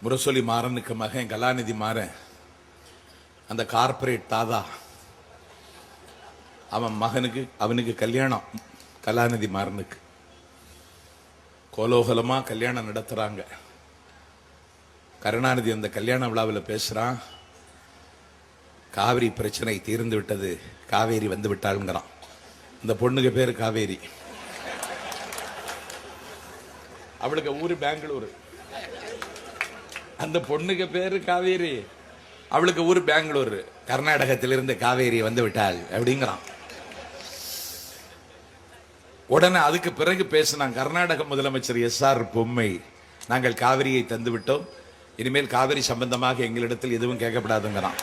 முரசொலி மாறனுக்கு மகன் கலாநிதி மாறன், அந்த கார்பரேட் தாதா, அவனுக்கு கல்யாணம். கலாநிதி மாறனுக்கு கோலோகலமா கல்யாணம் நடத்துறாங்க. கருணாநிதி அந்த கல்யாண விழாவில் பேசுறான், காவிரி பிரச்சனை தீர்ந்து விட்டது, காவேரி வந்து விட்டாளுங்கிறான். இந்த பொண்ணுக்கு பேரு காவேரி, அவளுக்கு ஊரு பெங்களூரு. அந்த பொண்ணுக்கு பேரு காவேரி, அவளுக்கு ஊரு பெங்களூரு. கர்நாடகத்திலிருந்து காவேரி வந்து விட்டாள் அப்படிங்கிறான். உடனே அதுக்கு பிறகு பேசினான் கர்நாடக முதலமைச்சர் எஸ்.ஆர். பொம்மை, நாங்கள் காவிரியை தந்து விட்டோம், இனிமேல் காவிரி சம்பந்தமாக எங்களிடத்தில் எதுவும் கேட்கப்படாதுங்கிறான்.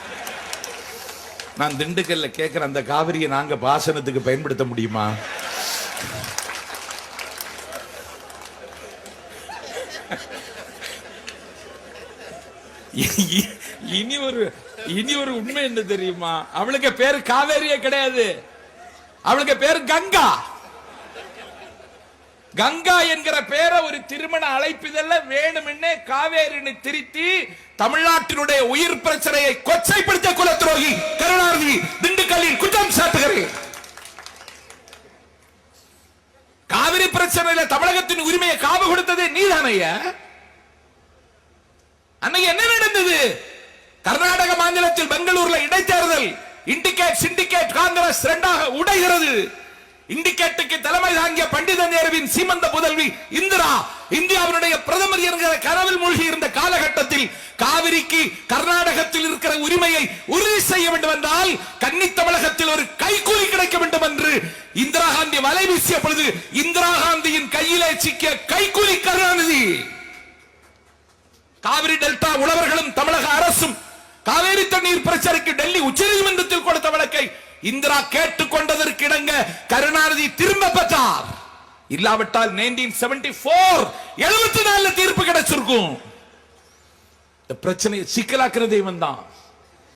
நான் திண்டுக்கல்ல கேட்கிறேன், அந்த காவிரியை நாங்க பாசனத்துக்கு பயன்படுத்த முடியுமா? இனி ஒரு உண்மை என்ன தெரியுமா? அவளுக்கு பேரு காவேரியே கிடையாது, அவளுக்கு பேரு கங்கா. கங்கா என்கிற பேரை ஒரு திருமண அழைப்பிதல்ல வேணுமென்னே காவேரின்னு திருத்தி தமிழ்நாட்டினுடைய உயிர் பிரச்சனையை கொச்சைப்படுத்த குல துரோகி கருணாநிதி திண்டுக்கல்லில் குற்றம் சாட்டுகிறேன். காவிரி பிரச்சனையில தமிழகத்தின் உரிமையை காவு கொடுத்ததே நீதானையா? அன்னைக்கு என்ன நடந்தது? கர்நாடக மாநிலத்தில் பெங்களூர்ல இடைத்தேர்தல், இண்டிகேட் சிண்டிகேட் காங்கிரஸ் இரண்டாக உடைகிறது. இண்டிகேட்டுக்கு தலைமை தாங்கிய பண்டித நேருவின் சீமந்த புதல்வி இந்திரா இந்தியாவினுடைய பிரதமர் என்கிற கனவில் மூழ்கி இருந்த காலகட்டத்தில் காவிரிக்கு கர்நாடகத்தில் இருக்கிற உரிமையை உறுதி செய்ய வேண்டும் என்றால் கன்னி தமிழகத்தில் ஒரு கைக்கூலி கிடைக்க வேண்டும் என்று இந்திரா காந்தி வலை வீசிய பொழுது இந்திரா காந்தியின் கையிலே சிக்கிய கைக்கூலி கருணாநிதி. காவிரி டெல்டா உழவர்களும் தமிழக அரசும் காவேரி தண்ணீர் பிரச்சனைக்கு டெல்லி உச்சநீதிமன்றத்தில் கொடுத்த வழக்கை இந்திரா கேட்டுக்கொண்டதற்கு இணங்க கருணாநிதி திரும்ப பெற்றார். இல்லாவிட்டால் 1974 தீர்ப்பு கிடைச்சிருக்கும். பிரச்சனையை சிக்கலாக்குறதே இவன் தான்.